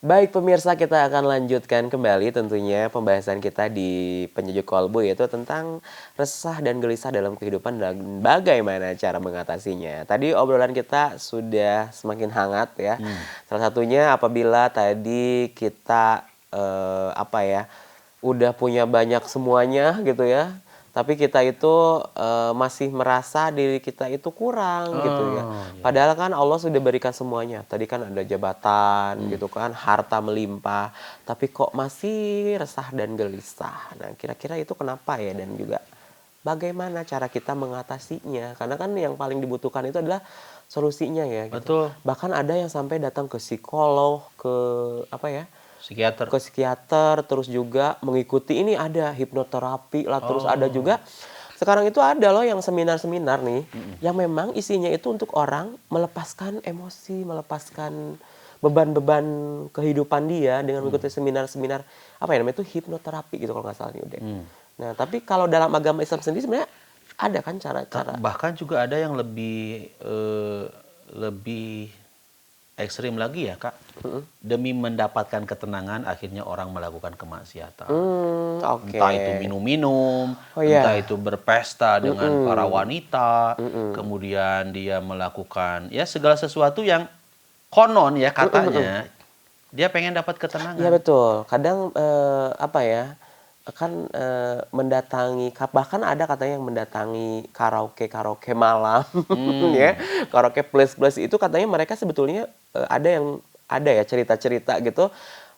Baik pemirsa, kita akan lanjutkan kembali tentunya pembahasan kita di Penyejuk Kolbu, yaitu tentang resah dan gelisah dalam kehidupan dan bagaimana cara mengatasinya. Tadi obrolan kita sudah semakin hangat ya. Salah satunya apabila tadi kita udah punya banyak semuanya gitu ya. Tapi kita itu masih merasa diri kita itu kurang gitu ya. Oh, iya, iya. Padahal kan Allah sudah berikan semuanya. Tadi kan ada jabatan gitu kan, harta melimpah. Tapi kok masih resah dan gelisah. Nah, kira-kira itu kenapa ya? Dan juga bagaimana cara kita mengatasinya? Karena kan yang paling dibutuhkan itu adalah solusinya ya gitu. Betul. Bahkan ada yang sampai datang ke psikolog, ke Psikiater. ke psikiater, terus juga mengikuti ini ada hipnoterapi lah, terus ada Oh. juga sekarang itu ada loh yang seminar-seminar nih, yang memang isinya itu untuk orang melepaskan emosi, melepaskan beban-beban kehidupan dia dengan mengikuti seminar-seminar itu hipnoterapi gitu kalau nggak salah nih udah. Nah, tapi kalau dalam agama Islam sendiri sebenarnya ada kan cara-cara. Bahkan juga ada yang lebih ekstrim lagi ya, Kak. Demi mendapatkan ketenangan akhirnya orang melakukan kemaksiatan. Oke. Entah itu minum-minum, Oh, iya. entah itu berpesta dengan para wanita, kemudian dia melakukan ya segala sesuatu yang konon ya katanya dia pengen dapat ketenangan. Iya betul. Kadang mendatangi, bahkan ada katanya yang mendatangi karaoke malam ya, karaoke place itu katanya mereka sebetulnya ada ya cerita-cerita gitu,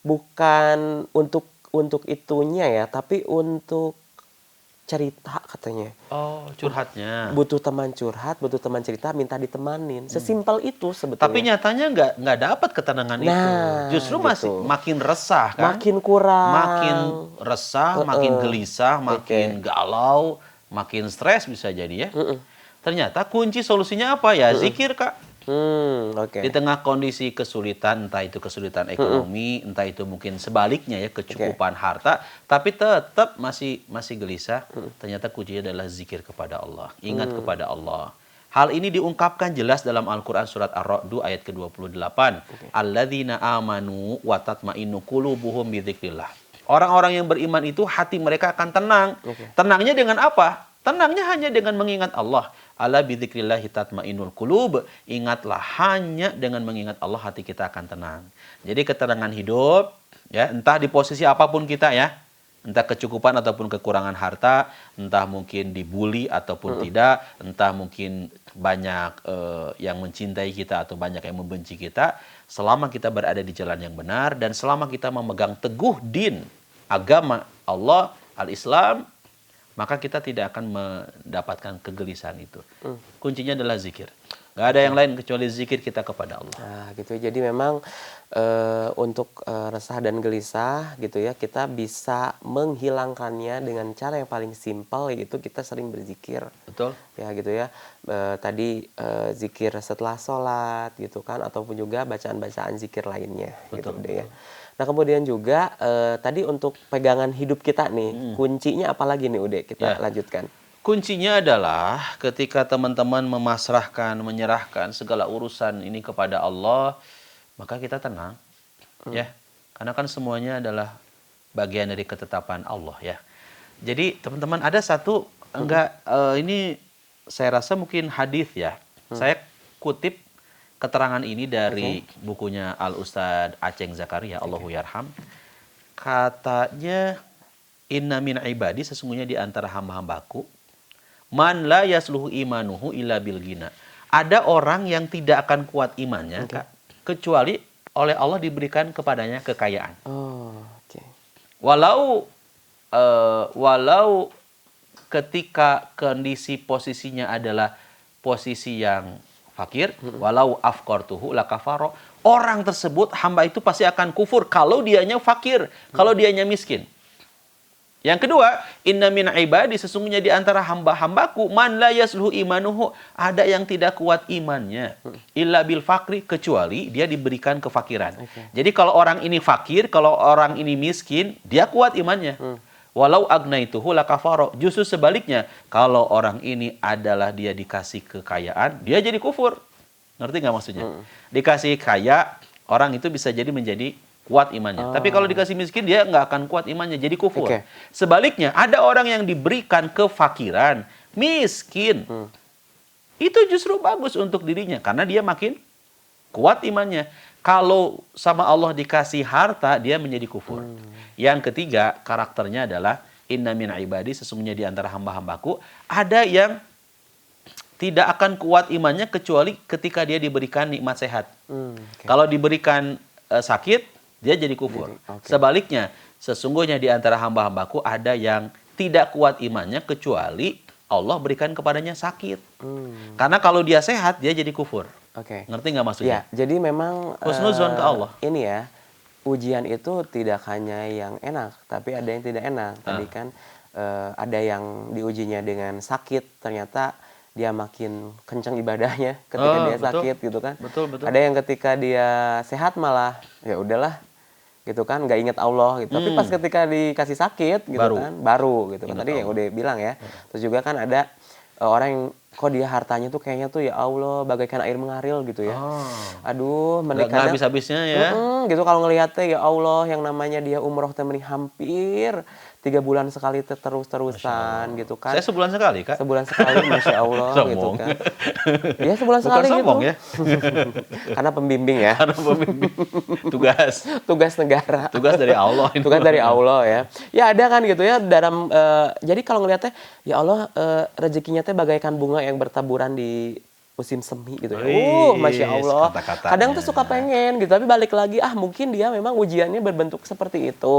bukan untuk itunya ya, tapi untuk cerita katanya. Oh, curhatnya. Butuh teman curhat, butuh teman cerita, minta ditemanin. Sesimpel itu sebetulnya. Tapi nyatanya nggak dapat ketenangan itu. Nah, Justru gitu. makin resah kan? Makin kurang. Makin resah, makin gelisah, makin galau, makin stres bisa jadi ya. Ternyata kunci solusinya apa ya? Zikir, Kak. Oke. Di tengah kondisi kesulitan, entah itu kesulitan ekonomi, entah itu mungkin sebaliknya ya kecukupan harta, tapi tetap masih gelisah. Ternyata kuncinya adalah zikir kepada Allah, ingat kepada Allah. Hal ini diungkapkan jelas dalam Al-Quran surat Ar-Ra'd ayat ke-28. Alladzina amanu wa tatma'innu qulubuhum bidzikrillah. Orang-orang yang beriman itu hati mereka akan tenang. Tenangnya dengan apa? Tenangnya hanya dengan mengingat Allah. Ala bidzikrillahi tatmainnul qulub. Ingatlah, hanya dengan mengingat Allah hati kita akan tenang. Jadi ketenangan hidup ya, entah di posisi apapun kita ya. Entah kecukupan ataupun kekurangan harta, entah mungkin dibully ataupun tidak, entah mungkin banyak yang mencintai kita atau banyak yang membenci kita, selama kita berada di jalan yang benar dan selama kita memegang teguh din agama Allah, al-Islam, maka kita tidak akan mendapatkan kegelisahan itu. Kuncinya adalah zikir. Gak ada yang lain kecuali zikir kita kepada Allah. Nah, gitu. Jadi memang untuk resah dan gelisah gitu ya, kita bisa menghilangkannya dengan cara yang paling simpel, yaitu kita sering berzikir. Betul? Ya gitu ya. Tadi zikir setelah sholat gitu kan, ataupun juga bacaan-bacaan zikir lainnya. Betul, gitu deh ya. Nah, kemudian juga tadi untuk pegangan hidup kita nih, kuncinya apalagi nih Ude, kita lanjutkan. Kuncinya adalah ketika teman-teman menyerahkan segala urusan ini kepada Allah, maka kita tenang. Ya. Karena kan semuanya adalah bagian dari ketetapan Allah ya. Jadi teman-teman ada satu ini saya rasa mungkin hadis ya. Saya kutip keterangan ini dari bukunya Al-Ustadz Aceng Zakaria, Allahu yarham. Katanya, inna min ibadi, sesungguhnya di antara hamba-hambaku, man la yasluhu imanuhu illa bil ghina. Ada orang yang tidak akan kuat imannya, Kak, kecuali oleh Allah diberikan kepadanya kekayaan. Walau ketika kondisi posisinya adalah posisi yang fakir, walau afqartuhu lakafaro. Orang tersebut, hamba itu pasti akan kufur kalau dianya fakir, kalau dianya miskin. Yang kedua, inna min ibadi, sesungguhnya di antara hamba-hambaku, man la yasluhu imanuhu, ada yang tidak kuat imannya, illa bil fakri, kecuali dia diberikan kefakiran. Jadi kalau orang ini fakir, kalau orang ini miskin, dia kuat imannya. Walau agnaituhu lakafaro. Justru sebaliknya, kalau orang ini adalah dia dikasih kekayaan, dia jadi kufur. Ngerti nggak maksudnya? Dikasih kaya, orang itu bisa jadi menjadi kuat imannya. Tapi kalau dikasih miskin, dia nggak akan kuat imannya, jadi kufur. Oke. Sebaliknya, ada orang yang diberikan kefakiran, miskin. Itu justru bagus untuk dirinya, karena dia makin kuat imannya. Kalau sama Allah dikasih harta, dia menjadi kufur. Yang ketiga, karakternya adalah, inna min ibadi, sesungguhnya di antara hamba-hambaku, ada yang tidak akan kuat imannya kecuali ketika dia diberikan nikmat sehat. Kalau diberikan sakit, dia jadi kufur. Sebaliknya, sesungguhnya di antara hamba-hambaku ada yang tidak kuat imannya kecuali Allah berikan kepadanya sakit. Karena kalau dia sehat, dia jadi kufur. Ngerti nggak maksudnya? Ya, jadi memang Husnuzon ke Allah. Ini ya, ujian itu tidak hanya yang enak, tapi ada yang tidak enak. Tadi kan ada yang diujinya dengan sakit, ternyata dia makin kencang ibadahnya ketika dia sakit gitu kan. Betul. Ada yang ketika dia sehat malah ya udahlah gitu kan, nggak ingat Allah gitu. Tapi pas ketika dikasih sakit gitu kan, baru gitu kan. Tadi yang udah bilang ya. Terus juga kan ada orang yang kok dia hartanya tuh kayaknya tuh ya Allah bagaikan air mengalir gitu ya. Aduh, Nggak habis-habisnya ya. Gitu kalau ngelihatnya ya Allah, yang namanya dia umroh teh mending hampir 3 bulan sekali terus-terusan gitu kan. Saya sebulan sekali, Kak. Sebulan sekali, Masya Allah gitu kan. Ya sebulan Bukan sekali sombong gitu. ya. Karena pembimbing ya. Karena pembimbing. Tugas. Tugas negara. Tugas dari Allah. Tugas dari Allah ya. Ya ada kan gitu ya dalam jadi kalau ngelihatnya ya Allah rezekinya teh bagaikan bunga yang bertaburan di musim semi gitu ya. Masya Allah. Kadang tuh suka pengen gitu, tapi balik lagi mungkin dia memang ujiannya berbentuk seperti itu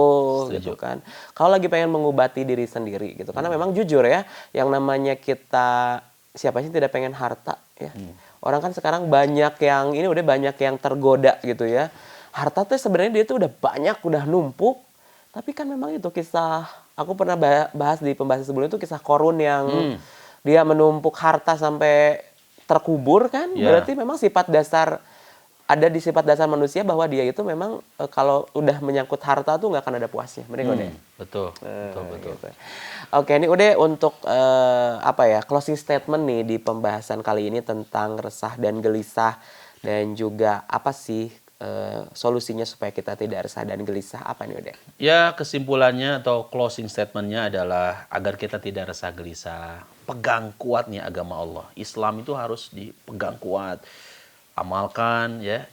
gitu kan. Kalau lagi pengen mengobati diri sendiri gitu. Karena memang jujur ya, yang namanya kita siapa sih tidak pengen harta ya. Orang kan sekarang banyak yang tergoda gitu ya. Harta tuh sebenarnya dia tuh udah banyak, udah numpuk. Tapi kan memang itu kisah, aku pernah bahas di pembahasan sebelumnya itu kisah Korun yang dia menumpuk harta sampai terkubur kan. Berarti memang ada di sifat dasar manusia bahwa dia itu memang kalau udah menyangkut harta tuh nggak akan ada puasnya. Benar nggak, Ude? Betul. Gitu. Oke, ini Ude untuk closing statement nih di pembahasan kali ini tentang resah dan gelisah, dan juga apa sih solusinya supaya kita tidak resah dan gelisah, apa nih Ude? Ya, kesimpulannya atau closing statementnya adalah agar kita tidak resah gelisah, pegang kuatnya agama Allah. Islam itu harus dipegang kuat, amalkan ya.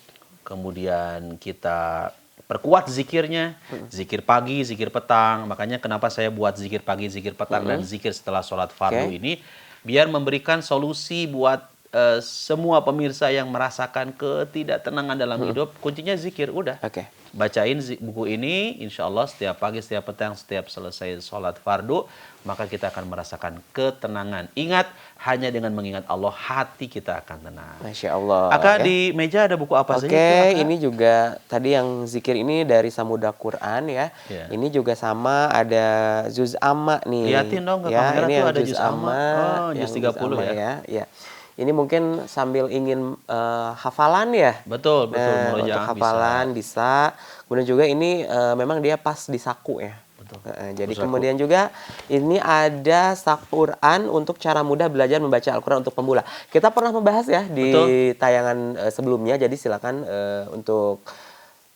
Kemudian kita perkuat zikirnya, zikir pagi, zikir petang. Makanya kenapa saya buat zikir pagi, zikir petang, dan zikir setelah sholat fardu ini, biar memberikan solusi buat semua pemirsa yang merasakan ketidaktenangan dalam hidup. Kuncinya zikir, udah. Bacain buku ini, insya Allah setiap pagi, setiap petang, setiap selesai sholat fardu, maka kita akan merasakan ketenangan. Ingat, hanya dengan mengingat Allah, hati kita akan tenang. Masya Allah. Di meja ada buku apa saja? Ini juga tadi yang zikir ini dari Samudra Quran ya. Ini juga sama, ada Juz Amma nih. Lihatin dong ke kamera ini tuh ada Juz Amma. Juz 30 ya. Ini mungkin sambil ingin hafalan ya. Betul. Untuk hafalan bisa. Kemudian juga ini memang dia pas di saku ya. Jadi kemudian juga ini ada saku Quran untuk cara mudah belajar membaca Al-Quran untuk pemula. Kita pernah membahas ya di tayangan sebelumnya. Jadi silakan untuk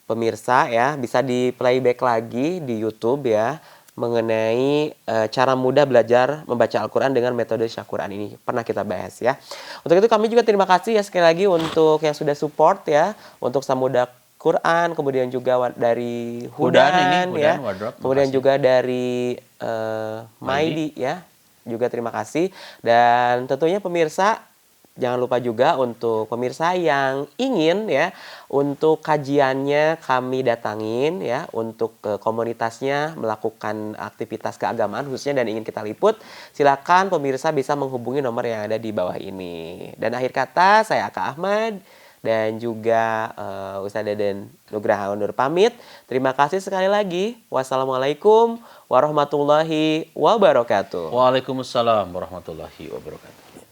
pemirsa ya bisa di playback lagi di YouTube ya, mengenai cara mudah belajar membaca Al-Quran dengan metode Syaquran ini. Pernah kita bahas ya. Untuk itu kami juga terima kasih ya sekali lagi untuk yang sudah support ya. Untuk Samudra Quran, kemudian juga dari Hudan ya. Kemudian juga dari Maidi ya. Juga terima kasih. Dan tentunya pemirsa, jangan lupa juga untuk pemirsa yang ingin ya untuk kajiannya kami datangin ya, untuk komunitasnya melakukan aktivitas keagamaan khususnya dan ingin kita liput, silakan pemirsa bisa menghubungi nomor yang ada di bawah ini. Dan akhir kata saya Aka Ahmad dan juga Ustaz Deden Nugraha undur pamit. Terima kasih sekali lagi. Wassalamualaikum warahmatullahi wabarakatuh. Waalaikumsalam warahmatullahi wabarakatuh.